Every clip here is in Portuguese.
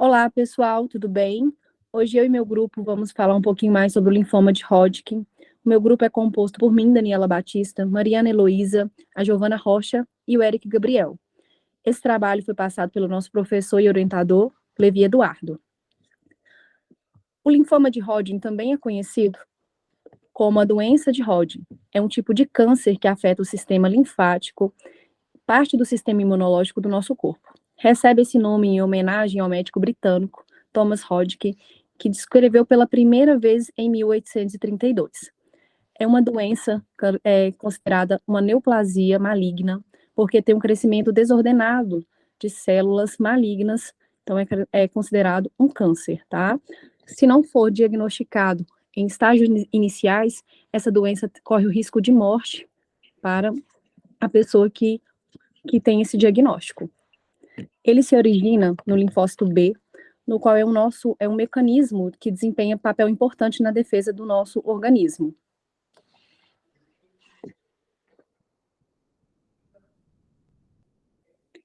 Olá, pessoal, tudo bem? Hoje eu e meu grupo vamos falar um pouquinho mais sobre o linfoma de Hodgkin. O meu grupo é composto por mim, Daniela Batista, Mariana Heloísa, a Giovana Rocha e o Eric Gabriel. Esse trabalho foi passado pelo nosso professor e orientador, Levi Eduardo. O linfoma de Hodgkin também é conhecido como a doença de Hodgkin. É um tipo de câncer que afeta o sistema linfático, parte do sistema imunológico do nosso corpo. Recebe esse nome em homenagem ao médico britânico Thomas Hodgkin, que descreveu pela primeira vez em 1832. É uma doença considerada uma neoplasia maligna, porque tem um crescimento desordenado de células malignas, então é considerado um câncer, tá? Se não for diagnosticado em estágios iniciais, essa doença corre o risco de morte para a pessoa que tem esse diagnóstico. Ele se origina no linfócito B, no qual é um mecanismo que desempenha papel importante na defesa do nosso organismo.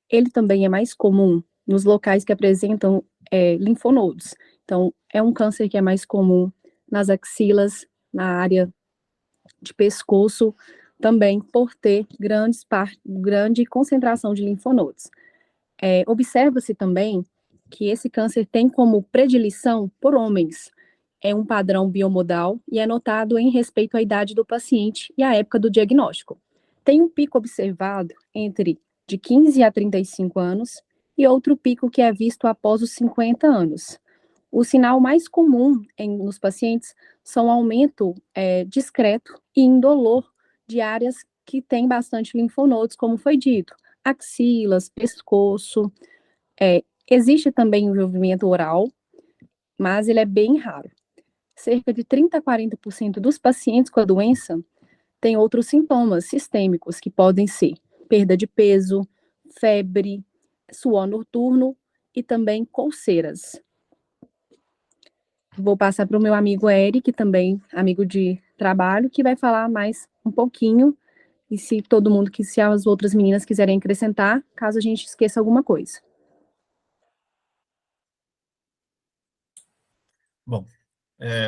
Ele também é mais comum nos locais que apresentam linfonodos. Então, é um câncer que é mais comum nas axilas, na área de pescoço, também por ter grande concentração de linfonodos. Observa-se também que esse câncer tem como predileção por homens. É um padrão biomodal e é notado em respeito à idade do paciente e à época do diagnóstico. Tem um pico observado entre de 15 a 35 anos e outro pico que é visto após os 50 anos. O sinal mais comum nos pacientes são aumento discreto e indolor de áreas que têm bastante linfonodos, como foi dito, axilas, pescoço. Existe também envolvimento oral, mas ele é bem raro. Cerca de 30 a 40% dos pacientes com a doença têm outros sintomas sistêmicos, que podem ser perda de peso, febre, suor noturno e também coceiras. Vou passar para o meu amigo Eric, também amigo de trabalho, que vai falar mais um pouquinho, e se as outras meninas quiserem acrescentar, caso a gente esqueça alguma coisa. Bom,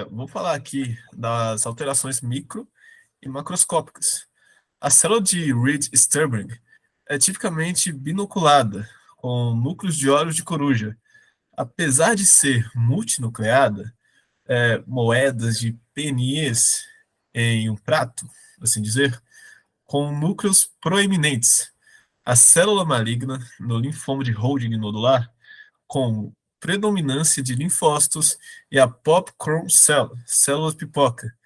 vou falar aqui das alterações micro e macroscópicas. A célula de Reed-Sternberg é tipicamente binoculada, com núcleos de olhos de coruja. Apesar de ser multinucleada, moedas de PNEs em um prato, assim dizer, com núcleos proeminentes. A célula maligna no linfoma de Hodgkin nodular, com predominância de linfócitos, e a popcorn cell, célula pipoca,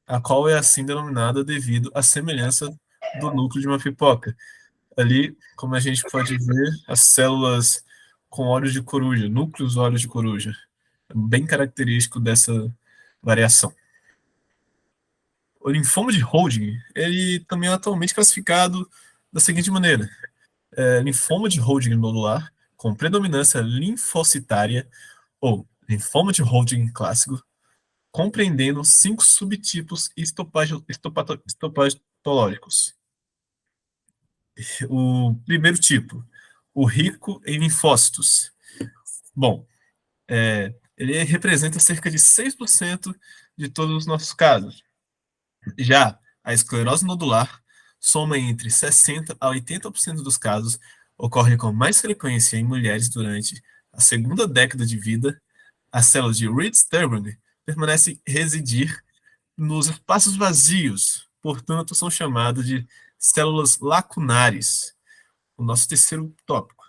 a qual é assim denominada devido à semelhança do núcleo de uma pipoca. Ali, como a gente pode ver, as células com olhos de coruja, núcleos olhos de coruja, bem característico dessa variação. O linfoma de Hodgkin, ele também é atualmente classificado da seguinte maneira: linfoma de Hodgkin nodular com predominância linfocitária ou linfoma de Hodgkin clássico, compreendendo 5 subtipos histopatológicos. O primeiro tipo, o rico em linfócitos. Bom, ele representa cerca de 6% de todos os nossos casos. Já a esclerose nodular soma entre 60% a 80% dos casos, ocorre com mais frequência em mulheres durante a segunda década de vida. As células de Reed-Sternberg permanecem residir nos espaços vazios, portanto, são chamadas de células lacunares. O nosso terceiro tópico.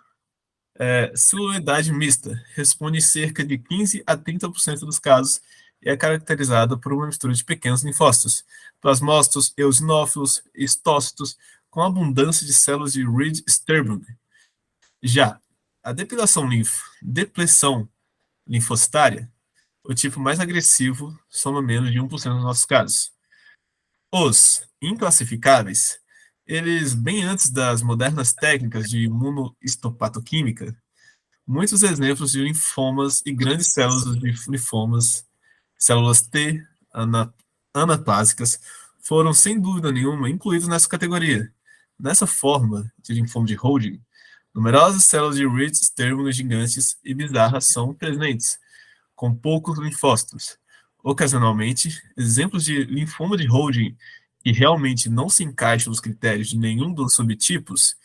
Celuloidade mista responde cerca de 15 a 30% dos casos e é caracterizada por uma mistura de pequenos linfócitos, plasmócitos, eosinófilos, histócitos, com abundância de células de Reed-Sternberg. Já a depressão linfocitária, o tipo mais agressivo, soma menos de 1% dos nossos casos. Os inclassificáveis, eles, bem antes das modernas técnicas de imunohistopatoquímica, muitos exemplos de linfomas e grandes células de linfomas, células T anaplásicas, foram, sem dúvida nenhuma, incluídos nessa categoria. Nessa forma de linfoma de Hodgkin, Numerosas células de Reed términos gigantes e bizarras são presentes, com poucos linfócitos. Ocasionalmente, exemplos de linfoma de Hodgkin que realmente não se encaixam nos critérios de nenhum dos subtipos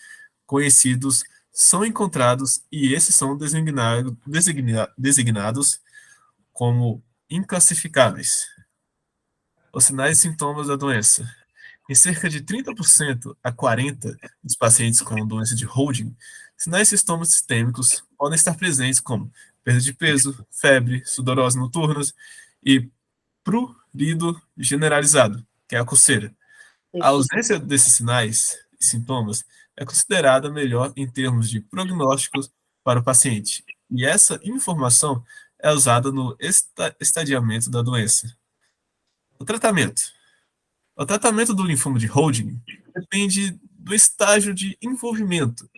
conhecidos são encontrados e esses são designados como inclassificáveis. Os sinais e sintomas da doença. Em cerca de 30% a 40% dos pacientes com doença de Hodgkin, sinais e sintomas sistêmicos podem estar presentes como perda de peso, febre, sudorose noturnas e prurido generalizado, que é a coceira. A ausência desses sinais e sintomas é considerada melhor em termos de prognósticos para o paciente, e essa informação é usada no estadiamento da doença. O tratamento. O tratamento do linfoma de Hodgkin depende do estágio de envolvimento.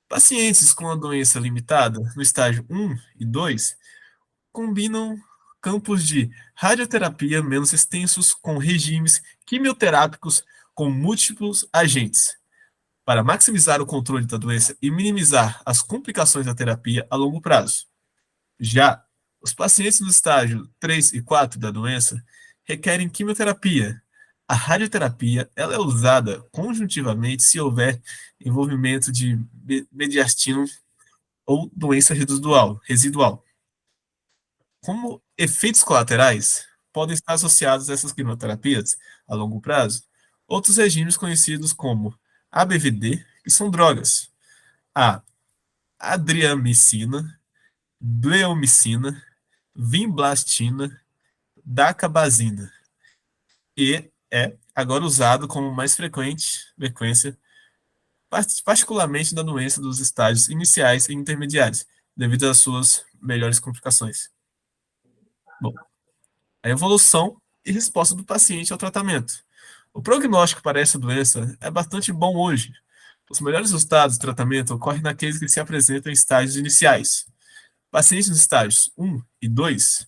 Pacientes com a doença limitada, no estágio 1 e 2, combinam campos de radioterapia menos extensos com regimes quimioterápicos com múltiplos agentes, para maximizar o controle da doença e minimizar as complicações da terapia a longo prazo. Já os pacientes no estágio 3 e 4 da doença requerem quimioterapia. A radioterapia ela é usada conjuntivamente se houver envolvimento de mediastino ou doença residual. Como efeitos colaterais, podem estar associados a essas quimioterapias a longo prazo outros regimes conhecidos como ABVD, que são drogas, a adriamicina, bleomicina, vinblastina, dacabazina, e é agora usado com mais frequência, particularmente na doença dos estágios iniciais e intermediários, devido às suas melhores complicações. Bom, a evolução e resposta do paciente ao tratamento. O prognóstico para essa doença é bastante bom hoje. Os melhores resultados do tratamento ocorrem naqueles que se apresentam em estágios iniciais. Pacientes nos estágios 1 e 2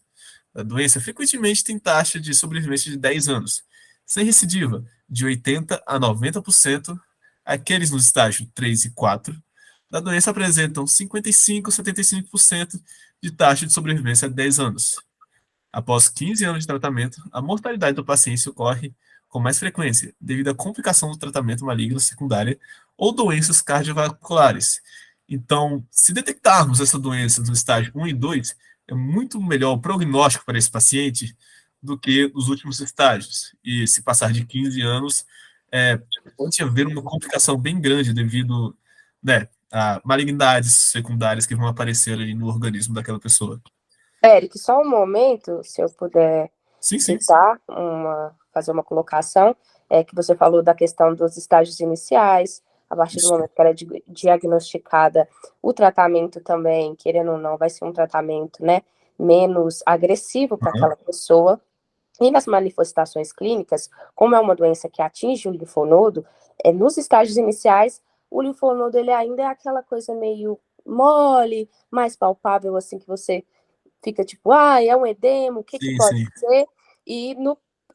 da doença frequentemente têm taxa de sobrevivência de 10 anos, sem recidiva, de 80% a 90%. Aqueles nos estágios 3 e 4 da doença apresentam 55% a 75% de taxa de sobrevivência a 10 anos. Após 15 anos de tratamento, a mortalidade do paciente ocorre com mais frequência, devido à complicação do tratamento maligno secundária ou doenças cardiovasculares. Então, se detectarmos essa doença no estágio 1 e 2, é muito melhor o prognóstico para esse paciente do que os últimos estágios. E se passar de 15 anos, pode haver uma complicação bem grande devido, né, a malignidades secundárias que vão aparecer ali no organismo daquela pessoa. Eric, só um momento, se eu puder Sim. citar, fazer uma colocação, que você falou da questão dos estágios iniciais, a partir do momento que ela é diagnosticada, o tratamento também, querendo ou não, vai ser um tratamento, né, menos agressivo para aquela pessoa. E nas manifestações clínicas, como é uma doença que atinge o linfonodo, nos estágios iniciais, o linfonodo ele ainda é aquela coisa meio mole, mais palpável, assim, que você fica tipo, é um edema, o que pode ser? E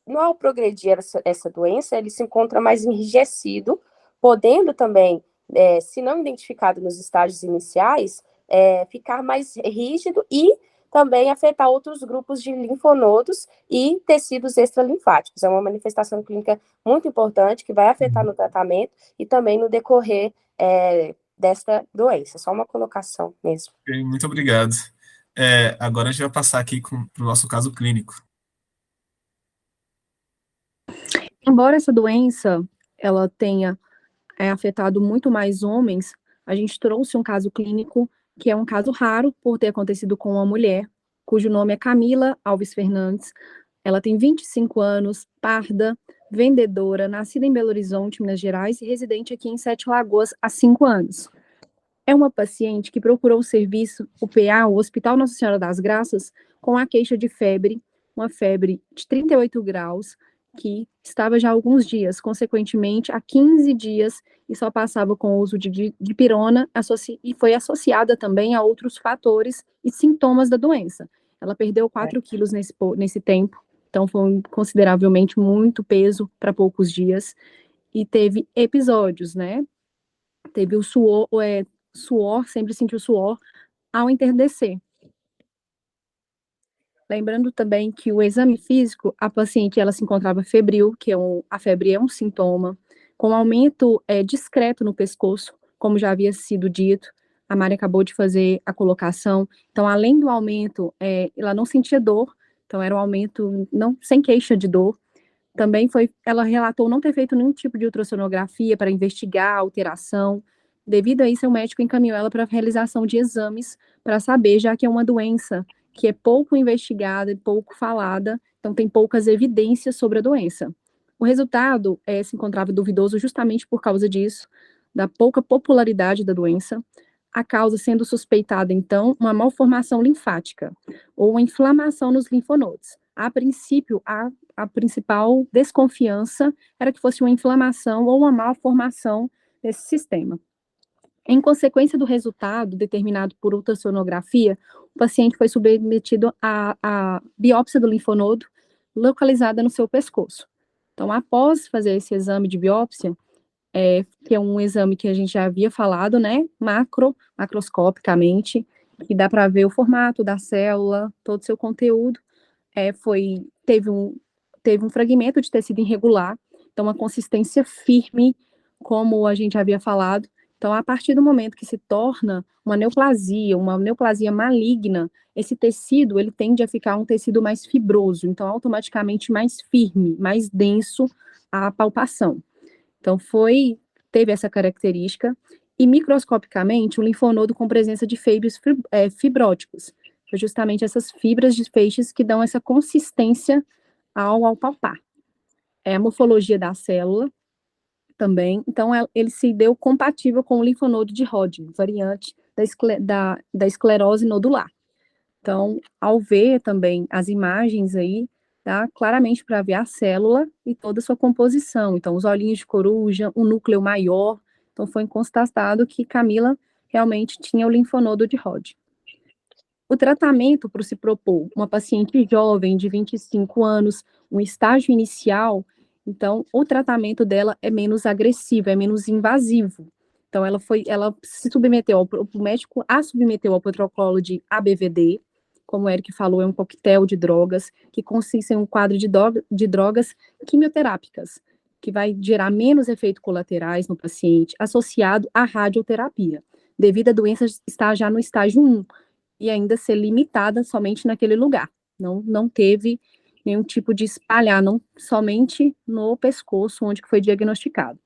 ao progredir essa doença, ele se encontra mais enrijecido, podendo também, se não identificado nos estágios iniciais, ficar mais rígido e também afetar outros grupos de linfonodos e tecidos extralinfáticos. É uma manifestação clínica muito importante que vai afetar no tratamento e também no decorrer desta doença. Só uma colocação mesmo. Muito obrigado. Agora a gente vai passar aqui para o nosso caso clínico. Embora essa doença ela tenha afetado muito mais homens, a gente trouxe um caso clínico que é um caso raro por ter acontecido com uma mulher, cujo nome é Camila Alves Fernandes. Ela tem 25 anos, parda, vendedora, nascida em Belo Horizonte, Minas Gerais, e residente aqui em Sete Lagoas há 5 anos. É uma paciente que procurou o serviço, o PA, o Hospital Nossa Senhora das Graças, com a queixa de febre, uma febre de 38 graus, que estava já há alguns dias, consequentemente, há 15 dias, e só passava com o uso de dipirona, e foi associada também a outros fatores e sintomas da doença. Ela perdeu 4 quilos nesse tempo, então foi consideravelmente muito peso para poucos dias, e teve episódios, né? teve o suor, sempre sentiu suor ao entardecer. Lembrando também que o exame físico, a paciente ela se encontrava febril, a febre é um sintoma, com aumento discreto no pescoço, como já havia sido dito, a Mari acabou de fazer a colocação. Então, além do aumento, ela não sentia dor, então era um aumento sem queixa de dor. Também ela relatou não ter feito nenhum tipo de ultrassonografia para investigar a alteração. Devido a isso, o médico encaminhou ela para a realização de exames para saber, já que é uma doença que é pouco investigada e pouco falada, então tem poucas evidências sobre a doença. O resultado se encontrava duvidoso justamente por causa disso, da pouca popularidade da doença, a causa sendo suspeitada, então, uma malformação linfática ou uma inflamação nos linfonodos. A princípio, a principal desconfiança era que fosse uma inflamação ou uma malformação desse sistema. Em consequência do resultado determinado por ultrassonografia, o paciente foi submetido à biópsia do linfonodo localizada no seu pescoço. Então, após fazer esse exame de biópsia, que é um exame que a gente já havia falado, né, macroscopicamente, que dá para ver o formato da célula, todo o seu conteúdo, teve um fragmento de tecido irregular, então uma consistência firme, como a gente havia falado. Então, a partir do momento que se torna uma neoplasia maligna, esse tecido, ele tende a ficar um tecido mais fibroso, então automaticamente mais firme, mais denso a palpação. Então, teve essa característica, e microscopicamente, o linfonodo com presença de feixes fibróticos, que é justamente essas fibras de feixes que dão essa consistência ao palpar. A morfologia da célula também, então ele se deu compatível com o linfonodo de Hodgkin, variante da esclerose nodular. Então, ao ver também as imagens aí, dá claramente para ver a célula e toda a sua composição. Então, os olhinhos de coruja, um núcleo maior. Então, foi constatado que Camila realmente tinha o linfonodo de Hodgkin. O tratamento para se propor uma paciente jovem de 25 anos, um estágio inicial, então o tratamento dela é menos agressivo, é menos invasivo. Então ela se submeteu, o médico a submeteu ao protocolo de ABVD, como o Eric falou, é um coquetel de drogas, que consiste em um quadro de drogas quimioterápicas, que vai gerar menos efeitos colaterais no paciente, associado à radioterapia, devido à doença estar já no estágio 1, e ainda ser limitada somente naquele lugar. Não teve nenhum tipo de espalhar, não somente no pescoço, onde foi diagnosticado.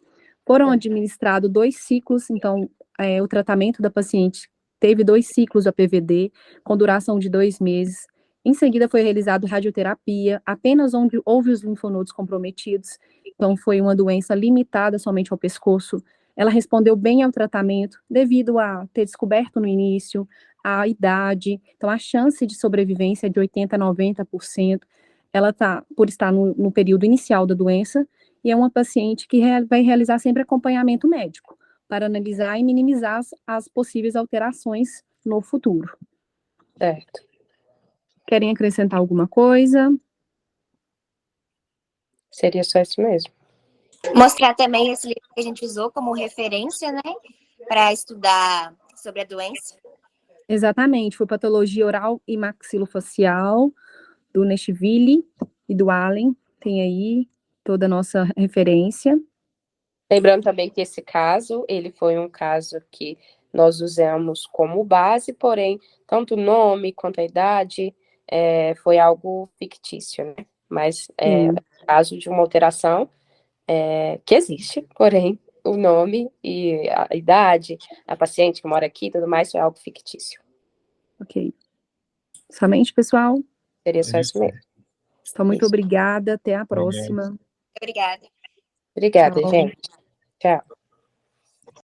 Foram administrados 2 ciclos, então, o tratamento da paciente teve 2 ciclos da PVD, com duração de 2 meses. Em seguida, foi realizado radioterapia, apenas onde houve os linfonodos comprometidos, então foi uma doença limitada somente ao pescoço. Ela respondeu bem ao tratamento, devido a ter descoberto no início, a idade, então a chance de sobrevivência é de 80% a 90%, ela por estar no período inicial da doença, e é uma paciente que vai realizar sempre acompanhamento médico, para analisar e minimizar as possíveis alterações no futuro. Certo. Querem acrescentar alguma coisa? Seria só isso mesmo. Mostrar também esse livro que a gente usou como referência, né, para estudar sobre a doença. Exatamente, foi Patologia Oral e Maxilofacial, do Neshvili e do Allen, tem aí toda a nossa referência. Lembrando também que esse caso, ele foi um caso que nós usamos como base, porém, tanto o nome quanto a idade foi algo fictício, né? Mas é caso de uma alteração que existe, porém, o nome e a idade, a paciente que mora aqui e tudo mais, foi algo fictício. Ok. Somente, pessoal? Seria só isso mesmo. Então, muito obrigada. Até a próxima. Obrigada. Obrigada, Tchau. gente. Tchau.